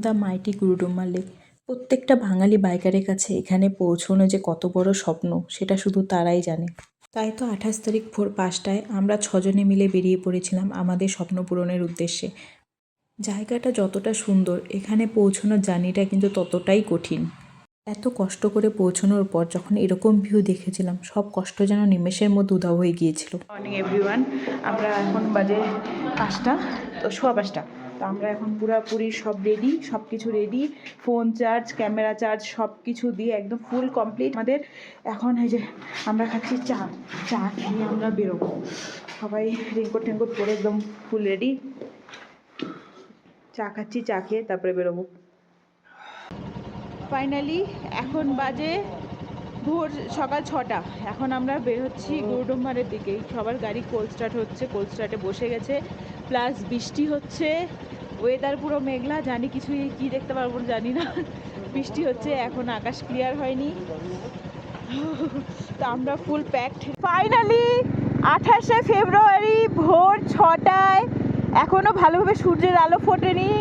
The mighty গুরুডুম্বা lake. প্রত্যেকটা বাঙালি বাইকারের কাছে এখানে পৌঁছানো যে কত বড় স্বপ্ন সেটা শুধু তারাই জানে। তাই তো 28 তারিখ ভোর 5টায় আমরা 6জনে মিলে বেরিয়ে পড়েছিলাম আমাদের স্বপ্ন পূরণের উদ্দেশ্যে। জায়গাটা যতটা সুন্দর, এখানে পৌঁছানোর জার্নিটা কিন্তু ততটাই কঠিন। এত কষ্ট করে পৌঁছানোর পর যখন এরকম ভিউ দেখেছিলাম, সব কষ্ট যেন নিমেষের মধ্যে উধাও হয়ে গিয়েছিল। মর্নিং এভরিওয়ান, আমরা এখন বাজে 5টা, তো 5:15। তো আমরা এখন পুরোপুরি সব রেডি, সব কিছু ready, phone charge, camera charge, সব কিছু দিয়ে একদম ফুল কমপ্লিট আমাদের। এখন এই যে আমরা খাচ্ছি চা খেয়ে আমরা বেরোবো। সবাই রেনকোট টেনকোট পরে একদম ফুল রেডি, চা খাচ্ছি, চা খেয়ে তারপরে বেরোবো। ফাইনালি এখন বাজে ভোর সকাল 6টা। এখন আমরা বের হচ্ছি গুরুডুম্বারের দিকে। সবার গাড়ি কোল্ড স্টার্ট হচ্ছে, কোল্ড স্টার্টে বসে গেছে, প্লাস বৃষ্টি হচ্ছে, ওয়েদার পুরো মেঘলা। জানি কিছুই কি দেখতে পারবো জানি না, বৃষ্টি হচ্ছে, এখন আকাশ ক্লিয়ার হয়নি। তো আমরা ফুল প্যাকড। ফাইনালি 28শে ফেব্রুয়ারি ভোর 6টায়, এখনও ভালোভাবে সূর্যের আলো ফোটেনি।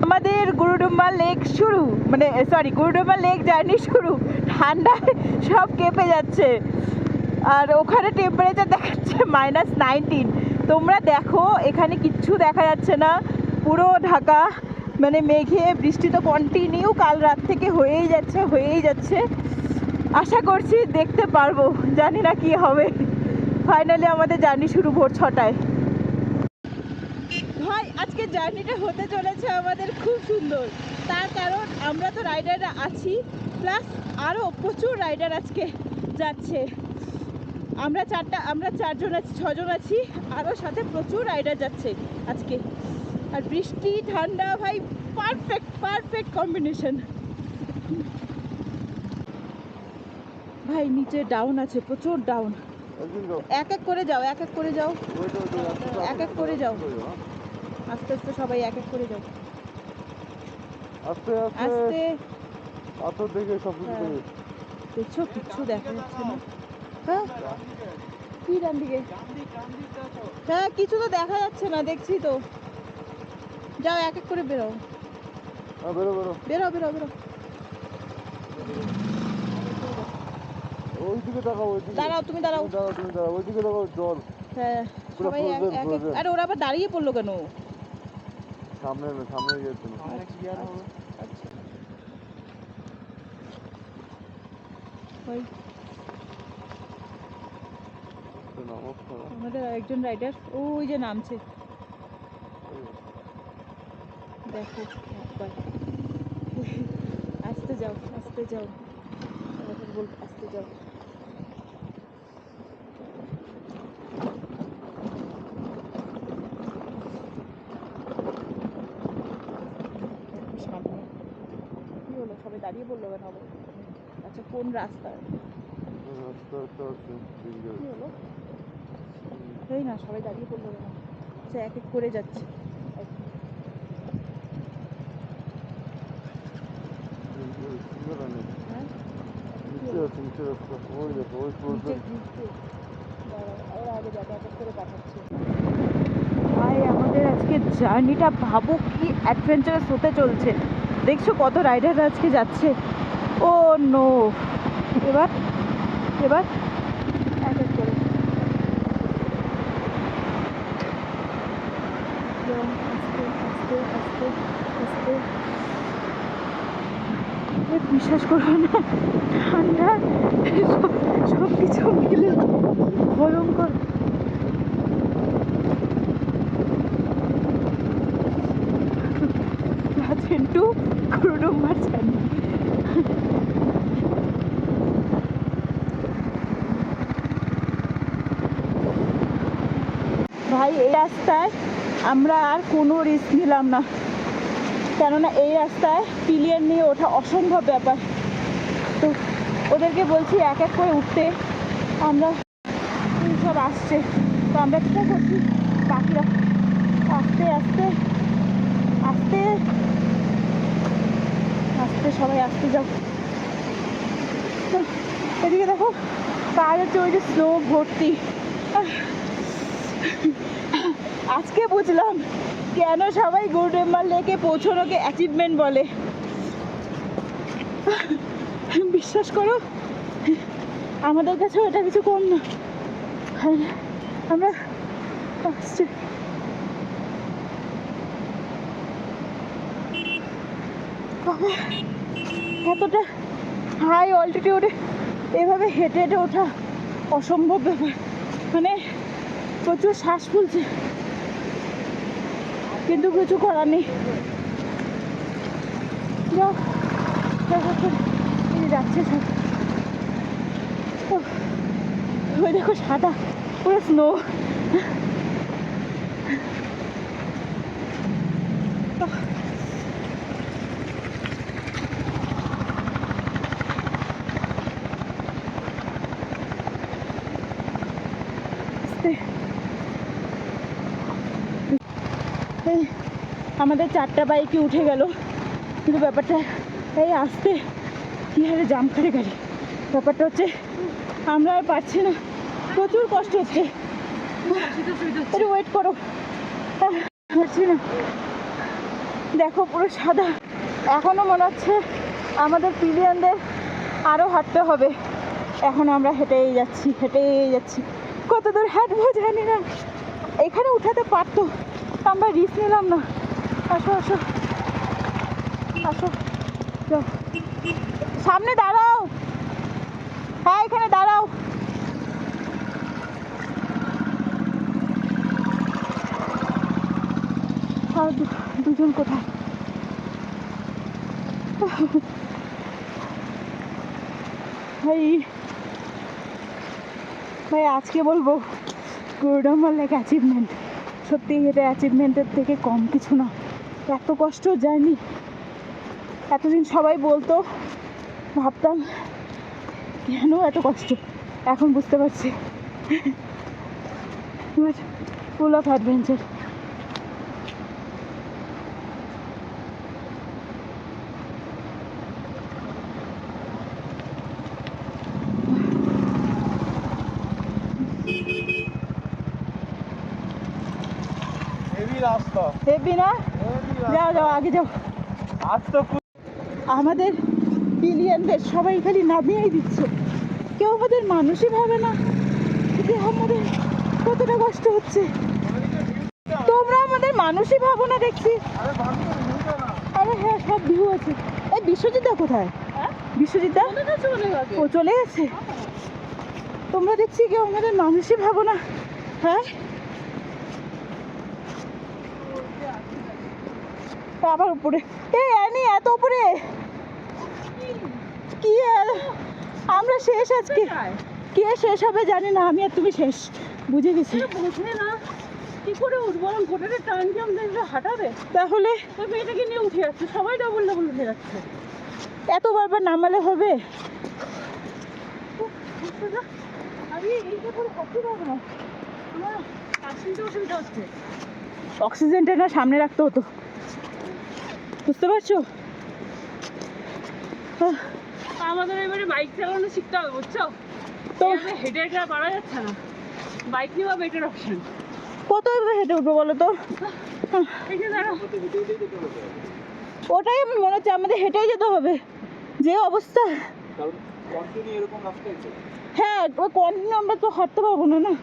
আমাদের গুরুডুম্বা লেক শুরু, মানে সরি গুরুডুম্বা লেক জার্নি শুরু। ঠান্ডায় সব কেঁপে যাচ্ছে, আর ওখানে টেম্পারেচার দেখাচ্ছে -19। তোমরা দেখো এখানে কিচ্ছু দেখা যাচ্ছে না, পুরো ঢাকা, মানে মেঘে। বৃষ্টি তো কন্টিনিউ কাল রাত থেকে হয়েই যাচ্ছে। আশা করছি দেখতে পারবো, জানি না কি হবে। ফাইনালি আমাদের জার্নি শুরু ভোর 6টায়। ভাই আজকে জার্নিটা হতে চলেছে আমাদের খুব সুন্দর, তার কারণ আমরা তো রাইডাররা আছি, প্লাস আরও প্রচুর রাইডার আজকে যাচ্ছে। আমরা 6জন আছি, আরও সাথে প্রচুর রাইডার যাচ্ছে আজকে। আর বৃষ্টি ঠান্ডা, ভাই পারফেক্ট কম্বিনেশন। ভাই নিচে ডাউন আছে, প্রচুর ডাউন। এক এক করে যাও আস্তে আস্তে সবাই এক এক করে যাও, আস্তে দেখছো কিচ্ছু দেখা যাচ্ছে না। হ্যাঁ কি ডান দিকে? হ্যাঁ কিছু তো দেখা যাচ্ছে না, দেখছি তো। যাও এক এক করে বেরো। ওইদিকে তাকাও, দাঁড়াও তুমি দাঁড়াও, ওইদিকে তাকাও, জল। হ্যাঁ সবাই আরে ওরা আবার দাঁড়িয়ে পড়লো কেন? সামনে গিয়েছিল। আমাদের আরেকজন রাইডার ওই যে নামছে, দেখো একবার। আস্তে যাও আস্তে যাও। সামনে কি হলো, সবাই দাঁড়িয়ে পড়লো কেন? আচ্ছা কোন রাস্তায় কি হলো? এই না সবাই দাঁড়িয়ে পড়লো কেন? আচ্ছা এক এক করে যাচ্ছে। ভাই আমাদের আজকে জার্নিটা ভাবো কি অ্যাডভেঞ্চারাস হতে চলছে। দেখছো কত রাইডার আজকে যাচ্ছে। ও নো, এবার এক এক করে আস্তে। বিশ্বাস করবো না, ঠান্ডা সব কিছু মিলে ভয়ঙ্কর। To Gurudongmar journey. ভাই এই রাস্তায় আমরা আর কোনো রিস্ক নিলাম না, কেননা এই রাস্তায় পিলিয়ন নিয়ে ওঠা অসম্ভব ব্যাপার। তো ওদেরকে বলছি এক এক করে উঠতে, আমরা সব আসছে। তো আমরা কী করছি, বাকিরা আস্তে সবাই আসতে যাও। এদিকে দেখো পাহাড় হচ্ছে, ওই যে স্নো ভর্তি। আজকে বুঝলাম কেন সবাই গুরুডম্বার লেকে পৌঁছানোকে অ্যাচিভমেন্ট বলে? বিশ্বাস করো, আমাদের কাছেও এটা কিছু কম না। আমরা আসছি। বাবা, এতটা হাই অল্টিটিউডে এভাবে হেঁটে হেঁটে ওঠা অসম্ভব ব্যাপার। মানে প্রচুর শ্বাস ফুলছে, কিন্তু কিছু করার নেই। যাও, যাচ্ছে সব। ওই দেখো সাদা পুরো স্নো। আমাদের 4টা বাইকে উঠে গেল, কিন্তু ব্যাপারটা এই আসতে কী হারে জাম করে গাড়ি। ব্যাপারটা হচ্ছে আমরা আর পারছি না, প্রচুর কষ্ট হচ্ছে। একটু ওয়েট করো, পারছি না। দেখো পুরো সাদা। এখনো মনে হচ্ছে আমাদের পিলিয়নদের আরও হাঁটতে হবে। এখন আমরা হেঁটেই যাচ্ছি। কত দূর হাঁটবো জানি না। এখানে উঠাতে পারতো, আমরা রিস্ক নিলাম না। আসো আসো আসো, যাও সামনে দাঁড়াও। হ্যাঁ, এখানে দাঁড়াও। আর দুজন কোথায়? ভাই আজকে বলবো গুরুডম্বার লেক অ্যাচিভমেন্ট। সত্যি এটা অ্যাচিভমেন্টের থেকে কম কিছু না। এত কষ্ট জার্নি, এতদিন সবাই বলতো, ভাবতাম কেন এত কষ্ট, এখন বুঝতে পারছি। Full of adventure. হেভি রাস্তা, হেবি না? যাও যাও, আগে যাও। আজ তো আমাদের বিলিয়নদের সবাই খালি নামিয়েই দিচ্ছে, কেউ আমাদের মানুষই ভাবে না যে আমাদের কতটা কষ্ট হচ্ছে। তোমরা আমাদের মানুষই ভাবো না দেখছি। আরে হ্যাঁ, সব ভিউ আছে। এই বিশ্বজিৎদা কোথায়? বিশ্বজিৎদা ও চলে গেছে। তোমরা দেখছি কেউ আমাদের মানুষই ভাবো না। হ্যাঁ, আবার উপরে। এই অ্যানি, এত উপরে কি? আর আমরা শেষ আজকে। কে শেষ হবে জানি না, আমি আর তুমি শেষ, বুঝে গেছি। কি করে উঠবো? ভোটারের টান কি আমাদের হাঁটাবে? তাহলে ওই মেয়েটাকে নিয়ে উঠে যাচ্ছে, সবাই ডবল উঠে যাচ্ছে। এত বারবার নামালে হবে? আমি এইটা করে করতে পারবো না, আমার শ্বাস নিতে অসুবিধা হচ্ছে। অক্সিজেনটা না সামনে রাখতে হতো, বুঝতে পারছো? আমাদের এবারে বাইক চালানো শিখতে হবে, বুঝছো? তো হেঁটে হেঁটে আর পারা যাচ্ছে না, বাইক নেওয়া বেটার অপশন। কত হেঁটে উঠবো বলো তো? এই যে দাঁড়াও, ওটাই আমার মনে হচ্ছে আমাদের হেঁটেই যেতে হবে, যে অবস্থা। হ্যাঁ, ওই কন্টিনিউ আমরা তো হাঁটতে পারবো না, না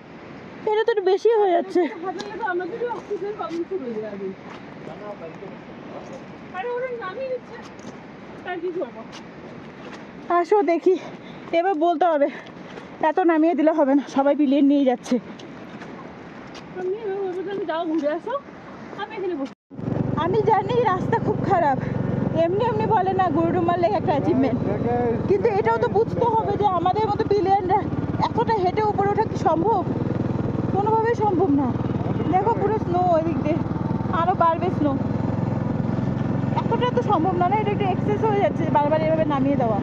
এটা তো একটু বেশি হয়ে যাচ্ছে। হাঁটলে তো আমাদেরই অক্সিজেন কম শুরু হয়ে যাবে। আরে ওরা নামিয়ে দিচ্ছে, তার কি করবো? আসো দেখি, এবার বলতে হবে, এত নামিয়ে দিলে হবে না, সবাই বিলিয়ে নিয়ে যাচ্ছে। আমি যাও ঘুরে আসো, আমি এখানে বসে। আমি জানি রাস্তা খুব খারাপ, এমনি এমনি বলে না গুরুডম্বার লেক একটা অ্যাচিভমেন্ট, কিন্তু এটাও তো বুঝতে হবে যে আমাদের মতো বিলিয়নরা এতটা হেঁটে উপরে ওঠা কি সম্ভব? কোনোভাবেই সম্ভব না। দেখো পুরো স্নো, ওই দিক দিয়ে আরও বাড়বে স্নো। এতটা তো সম্ভব না, না এটা একটু এক্সেস হয়ে যাচ্ছে বারবার এভাবে নামিয়ে দেওয়া।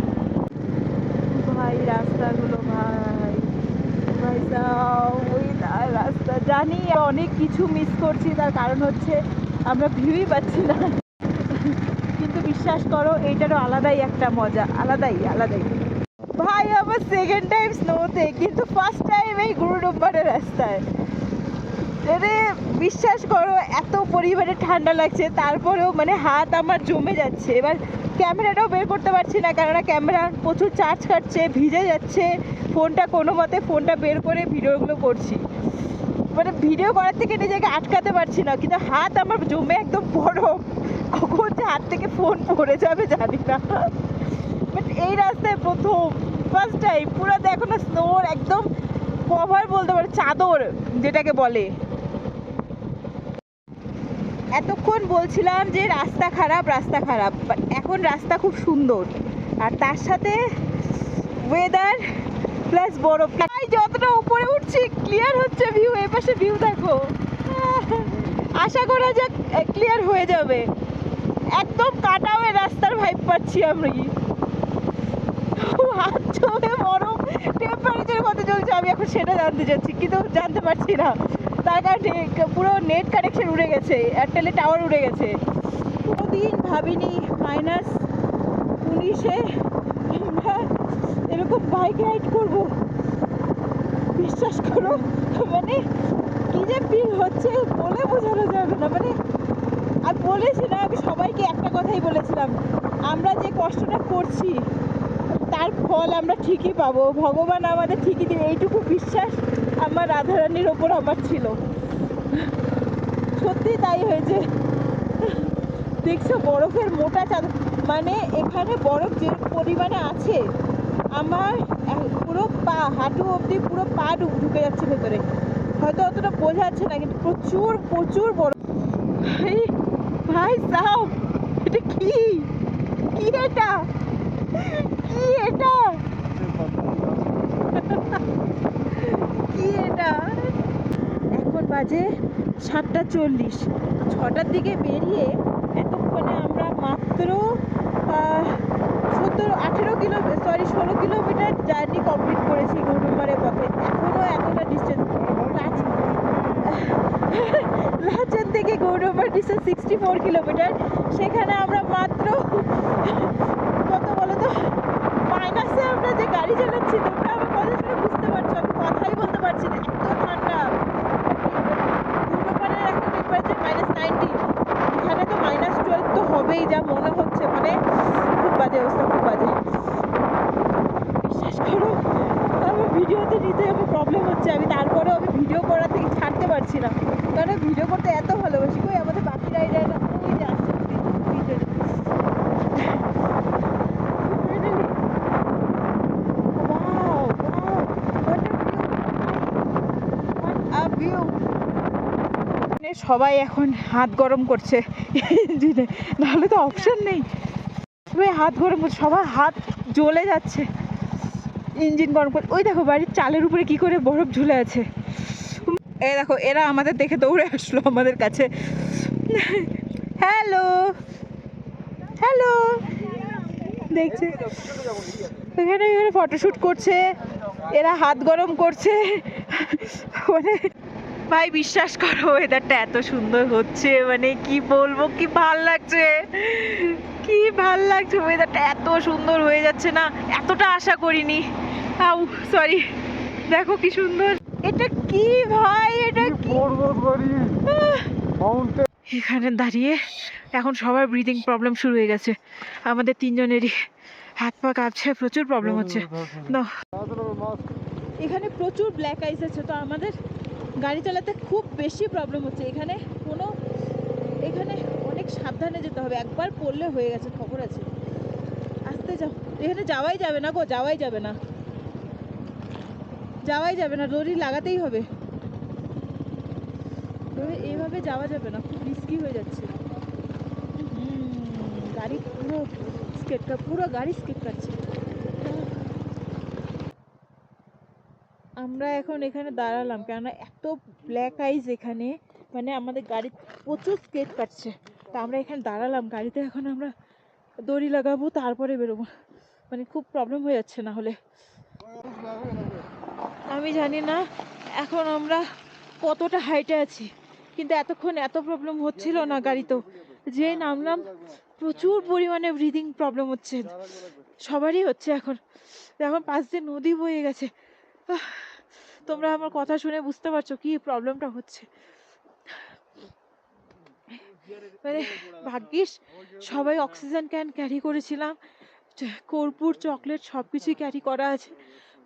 ভাই রাস্তাগুলো, ভাই ভাই যাও, ওই তার রাস্তা। জানি অনেক কিছু মিস করছি, তার কারণ হচ্ছে আমরা ভিউই পাচ্ছি না, কিন্তু বিশ্বাস করো এইটারও আলাদাই একটা মজা, আলাদাই। ভাই আমার সেকেন্ড টাইম স্নোতে, কিন্তু ফার্স্ট টাইম এই গুরুডম্বারের রাস্তায়। আরে বিশ্বাস করো এত পরিমাণে ঠান্ডা লাগছে, তারপরেও মানে হাত আমার জমে যাচ্ছে। এবার ক্যামেরাটাও বের করতে পারছি না, কেননা ক্যামেরা প্রচুর চার্জ কাটছে, ভিজে যাচ্ছে ফোনটা, কোনো মতে ফোনটা বের করে ভিডিওগুলো করছি। মানে ভিডিও করার থেকে নিজেকে আটকাতে পারছি না, কিন্তু হাত আমার জমে একদম বরফ। কখন যে হাত থেকে ফোন পড়ে যাবে জানি না। বাট এই রাস্তায় প্রথম ফার্স্ট টাইম পুরো দেখো না স্নোর একদম কভার বলতে পারো, চাদর যেটাকে বলে। এতক্ষণ বলছিলাম যে রাস্তা খারাপ রাস্তা খারাপ, বাট এখন রাস্তা খুব সুন্দর, আর তার সাথে ওয়েদার প্লাস বরফ। তাই যতটা উপরে উঠছি ক্লিয়ার হচ্ছে ভিউ। এই পাশে ভিউ দেখো, আশা করা যাক ক্লিয়ার হয়ে যাবে। একদম কাটাওয়ে রাস্তার ভাইব পাচ্ছি আমি। হাত জমে বরফ, টেম্পারেচার কত চলছে আমি এখন সেটা জানতে চাচ্ছি, কিন্তু জানতে পারছি না, তার কারণে পুরো নেট কানেকশন উড়ে গেছে, এয়ারটেলের টাওয়ার উড়ে গেছে। কোনোদিন ভাবিনি -19-এ আমরা এরকম বাইক রাইড করবো। বিশ্বাস করো মানে কি যে ফিল হচ্ছে বলে বোঝানো যাবে না। মানে আর বলেছি না, আমি সবাইকে একটা কথাই বলেছিলাম, আমরা যে কষ্টটা করছি তার ফল আমরা ঠিকই পাবো, ভগবান আমাদের ঠিকই দেবে, এইটুকু বিশ্বাস আমার রাধারানীর ওপর আমার ছিল। সত্যি তাই হয়েছে। দেখছো বরফের মোটা চাদর, মানে এখানে বরফ যে পরিমাণে আছে আমার পুরো পা, হাঁটু অবধি পুরো পা ঢুকে যাচ্ছে ভেতরে। হয়তো অতটা বোঝা যাচ্ছে না, কিন্তু প্রচুর প্রচুর বরফ। ভাই সাহেব, এটা কি কি এটা কি এটা কি এটা? এখন বাজে 7:40, 6টার দিকে বেরিয়ে এতক্ষণে আমরা মাত্র 16 কিলোমিটার জার্নি কমপ্লিট করেছি গৌরুমারের পথে। এখনও এতটা ডিস্টেন্স। লাচেন থেকে গৌরুমার ডিস্টেন্স 64 কিলোমিটার। সেখানে আমরা মাত্র কত বলো তো, মাইনাসে আমরা যে গাড়ি চালাচ্ছি, তোমরা আমার কথা শুনে বুঝতে পারছো আমি কথাই বলতে পারছি না, এত ঠান্ডা। গৌরুমারের এখন টেম্পারেচার -19, এখানে তো -12 তো হবেই যা মনে হচ্ছে। মানে খুব বাজে অবস্থা, খুব বাজে। বিশ্বাস করো আমার ভিডিওতে নিতে আমার প্রবলেম হচ্ছে, আমি তারপরেও আমি ভিডিও করা থেকে ছাড়তে পারছি না, কারণ ভিডিও করতে এত ভালোবাসি। কই আমাদের বাকি রাইডাররা ওই যে আসছে ভিতরে। Wow, wow, what a view! সবাই এখন হাত গরম করছে ইঞ্জিনে, নাহলে তো অপশন নেই। সবাই হাত গরম করছে, সবার হাত জ্বলে যাচ্ছে ইঞ্জিন গরম করে। ওই দেখো বাড়ির চালের উপরে কি করে বরফ ঝুলে আছে। এই দেখো এরা আমাদের দেখে দৌড়ে আসলো আমাদের কাছে। হ্যালো হ্যালো, দেখছে এখানে এখানে ফটোশ্যুট করছে, এরা হাত গরম করছে। মানে ভাই বিশ্বাস করো ওয়েদারটা এত সুন্দর হচ্ছে, মানে কি বলবো, কি ভাল লাগছে, কি ভাল লাগছে। ওয়েদারটা এত সুন্দর হয়ে যাচ্ছে না, এতটা আশা করিনি। সরি, দেখো কি সুন্দর। এটা কি ভাই, এটা কি? এখানে দাঁড়িয়ে এখন সবার ব্রিদিং প্রবলেম শুরু হয়ে গেছে, আমাদের তিনজনেরই হাত পা কাঁপছে, প্রচুর প্রবলেম হচ্ছে। না এখানে প্রচুর ব্ল্যাক আইস আছে, তো আমাদের গাড়ি চালাতে খুব বেশি প্রবলেম হচ্ছে। এখানে অনেক সাবধানে যেতে হবে, একবার পড়লে হয়ে গেছে, খবর আছে। আস্তে যাও, এখানে যাওয়াই যাবে না গো, যাওয়াই যাবে না, দড়ি লাগাতেই হবে। এইভাবে যাওয়া যাবে না, খুব রিস্কি হয়ে যাচ্ছে। গাড়ি পুরো গাড়ি স্কেট কাটছে। আমরা এখন এখানে দাঁড়ালাম কেননা এত ব্ল্যাক আইস এখানে, মানে আমাদের গাড়ি প্রচুর স্কেচ কাটছে। তা আমরা এখানে দাঁড়ালাম, গাড়িতে এখন আমরা দড়ি লাগাবো, তারপরে বেরোবো। মানে খুব প্রবলেম হয়ে যাচ্ছে না হলে। আমি জানি না এখন আমরা কতটা হাইটে আছি, কিন্তু এতক্ষণ এত প্রবলেম হচ্ছিল না গাড়িতেও। যে নামলাম প্রচুর পরিমাণে ব্রিদিং প্রবলেম হচ্ছে, সবারই হচ্ছে এখন। এখন পাশ দিয়ে নদী বয়ে গেছে, তোমরা আমার কথা শুনে বুঝতে পারছো কি প্রবলেমটা হচ্ছে। মানে ভাগ্যিস সবাই অক্সিজেন ক্যান ক্যারি করেছিলাম, কর্পূর চকলেট সব কিছুই ক্যারি করা আছে,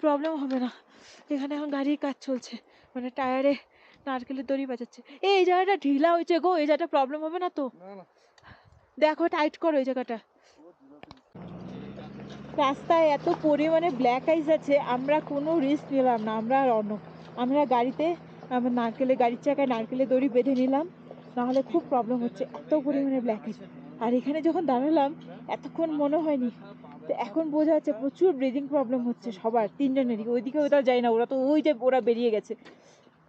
প্রবলেম হবে না। এখানে এখন গাড়ির কাজ চলছে, মানে টায়ারে নারকেলের দড়ি বাজাচ্ছে। এই জায়গাটা ঢিলা হয়েছে গো, এই জায়গাটা প্রবলেম হবে না তো? দেখো টাইট করো এই জায়গাটা। রাস্তায় এত পরিমাণে ব্ল্যাক আইস আছে, আমরা কোনো রিস্ক নিলাম না। আমরা গাড়িতে আমার গাড়ির চাকায় নারকেলের দড়ি বেঁধে নিলাম, নাহলে খুব প্রবলেম হচ্ছে, এত পরিমাণে ব্ল্যাক আইস। আর এখানে যখন দাঁড়ালাম এতক্ষণ মনে হয়নি, তো এখন বোঝা যাচ্ছে প্রচুর ব্রিদিং প্রবলেম হচ্ছে সবার, তিনজনেরই। ওইদিকে ওরা যায় না, ওরা তো ওই যে ওরা বেরিয়ে গেছে,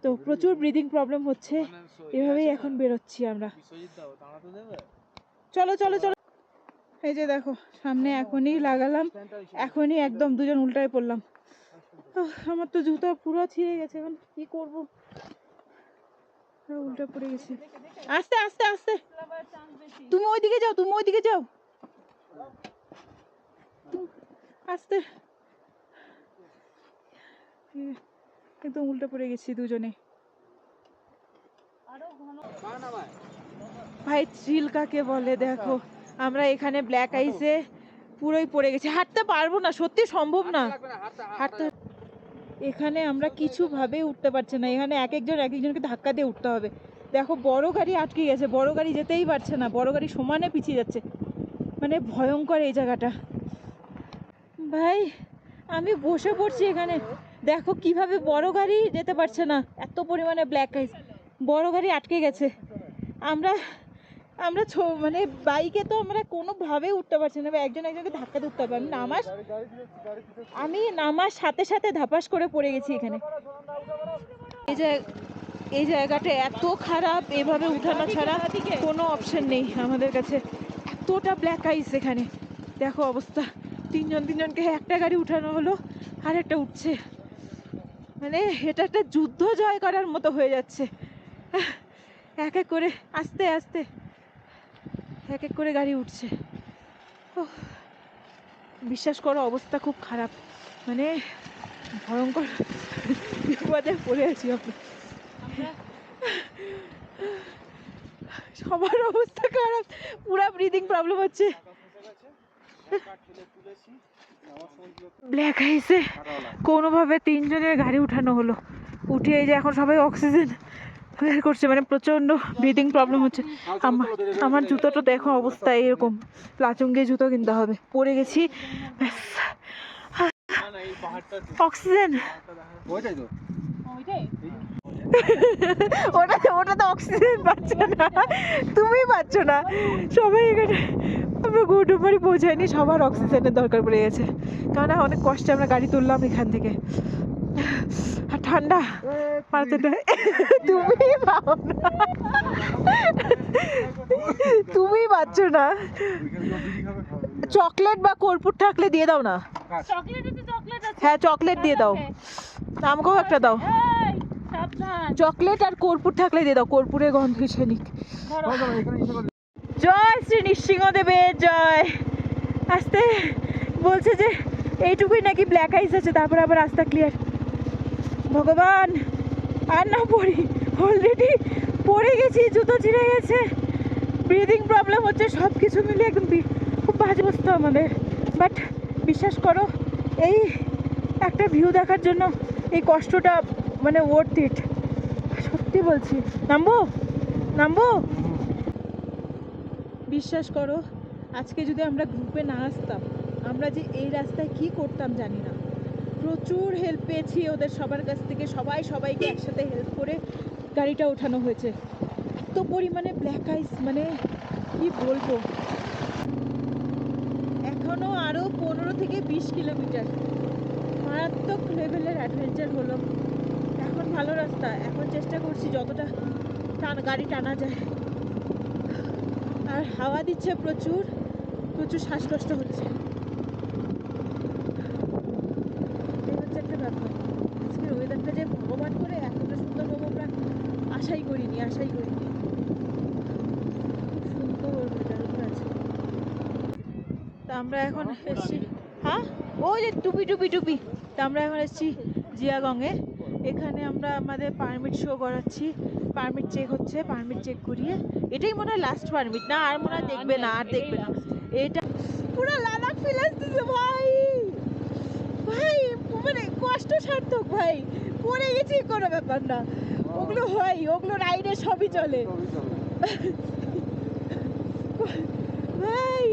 তো প্রচুর ব্রিদিং প্রবলেম হচ্ছে। এভাবেই এখন বেরোচ্ছি আমরা। চলো চলো চলো। এই যে দেখো সামনে এখনই লাগালাম, এখনই একদম দুজন উল্টায় পড়লাম। আমার তো জুতা পুরো ছিঁড়ে গেছে, এখন কি করবো, উল্টা পড়ে গেছে। আস্তে আস্তে আস্তে, তুমি ওইদিকে যাও, তুমি ওইদিকে যাও, আস্তে। একদম উল্টা পড়ে গেছি দুজনে। ভাই চিল কাকে বলে দেখো, আমরা এখানে ব্ল্যাক আইসে পুরোই পড়ে গেছি, হাঁটতে পারবো না, সত্যি সম্ভব না হাঁটতে। এখানে আমরা কিছু ভাবে উঠতে পারছি না, এখানে এক একজনকে ধাক্কা দিয়ে উঠতে হবে। দেখো বড় গাড়ি আটকে গেছে, বড় গাড়ি যেতেই পারছে না, বড় গাড়ি সমানে পিছিয়ে যাচ্ছে, মানে ভয়ঙ্কর এই জায়গাটা। ভাই আমি বসে পড়ছি এখানে, দেখো কিভাবে বড় গাড়ি যেতে পারছে না, এত পরিমাণে ব্ল্যাক আইস, বড় গাড়ি আটকে গেছে। আমরা আমরা মানে বাইকে তো আমরা কোনোভাবেই উঠতে পারছি না, একজনকে ধাক্কা দিতে হবে। আমি নামার সাথে সাথে ধাপাস করে পড়ে গেছি এখানে। এই জায়গাটা এত খারাপ, এভাবে উঠানো ছাড়া কোনো অপশন নেই আমাদের কাছে, এতটা ব্ল্যাক আইস এখানে। দেখো অবস্থা, তিনজনকে একটা গাড়ি উঠানো হলো, আর একটা উঠছে, মানে এটা একটা যুদ্ধ জয় করার মতো হয়ে যাচ্ছে। এক এক করে আস্তে আস্তে এক এক করে গাড়ি উঠছে। বিশ্বাস করো অবস্থা খুব খারাপ, মানে ভয়ঙ্কর বিপদে পড়ে আছি আমরা, সবার অবস্থা খারাপ, পুরা ব্রিদিং প্রবলেম হচ্ছে। ব্ল্যাক আইসে কোনোভাবে তিনজনের গাড়ি উঠানো হলো, উঠিয়ে যে এখন সবাই অক্সিজেন বের করছে, মানে প্রচন্ড ব্রিদিং প্রবলেম হচ্ছে। আমার জুতোটা দেখো অবস্থা এরকম, প্লাচুঙ্গে জুতো কিনতে হবে, পরে গেছি। অক্সিজেন ওটা তো অক্সিজেন পাচ্ছে না, তুমি পাচ্ছ না, সবাই এখানে। আমরা গুরুডুমারি পৌঁছাইনি, সবার অক্সিজেনের দরকার পড়ে গেছে, কারণ অনেক কষ্টে আমরা গাড়ি তুললাম এখান থেকে, আর ঠান্ডা পারতে না। তুমি পাও না, তুমি পাচ্ছ না। চকলেট বা কর্পূর থাকলে দিয়ে দাও না। হ্যাঁ চকলেট দিয়ে দাও, আমাকেও একটা দাও। চকলেট আর কর্পূর থাকলে দিয়ে দাও, কর্পূরের গন্ধ এসে নিক। জয় শ্রী নৃসিংহদেবের জয়। আস্তে, বলছে যে এইটুকুই নাকি ব্ল্যাক আইস আছে, তারপর আবার রাস্তা ক্লিয়ার। ভগবান আর না পড়ি, অলরেডি পড়ে গেছি, জুতো ছিঁড়ে গেছে, ব্রিদিং প্রবলেম হচ্ছে, সব কিছু মিলে একদম খুব বাজে অবস্থা আমাদের। বাট বিশ্বাস করো এই একটা ভিউ দেখার জন্য এই কষ্টটা মানে ওয়ার্থ ইট, সত্যি বলছি। নামবো বিশ্বাস করো, আজকে যদি আমরা গ্রুপে না আসতাম, আমরা যে এই রাস্তায় কি করতাম জানি না। প্রচুর হেল্প পেয়েছি ওদের সবার কাছ থেকে, সবাইকে একসাথে হেল্প করে গাড়িটা ওঠানো হয়েছে। এত পরিমাণে ব্ল্যাক আইস, মানে কি বলবো। এখনো আরো 15 থেকে 20 কিলোমিটার, মারাত্মক লেভেলের অ্যাডভেঞ্চার হলো। এখন ভালো রাস্তা, এখন চেষ্টা করছি যতটা গাড়ি টানা যায়, আর হাওয়া দিচ্ছে প্রচুর, শ্বাসকষ্ট হচ্ছে, এই হচ্ছে একটা ব্যাপার। আজকের ওয়েদারটা যে ভগবান করে এতটা সুন্দর হবো আমরা আশাই করিনি। খুব সুন্দর ওয়েদার আছে। তা আমরা এখন এসছি, হ্যাঁ ওই যে টুপি, তা আমরা এখন এসছি জিয়াগংয়ে। এখানে আমরা আমাদের পারমিট শো করাচ্ছি, পারমিট চেক হচ্ছে, পারমিট চেক করিয়ে এটাই মনে হয় লাস্ট পারমিট না, আর মনে হয় দেখবে না, আর দেখবে না। এটা পুরো লাদাখ ফিল আসতেছে ভাই, ভাই মানে কষ্ট সার্থক ভাই, পড়ে গেছি কোনো ব্যাপার না, ওগুলো হয়, ওগুলো রাইডে সবই চলে ভাই।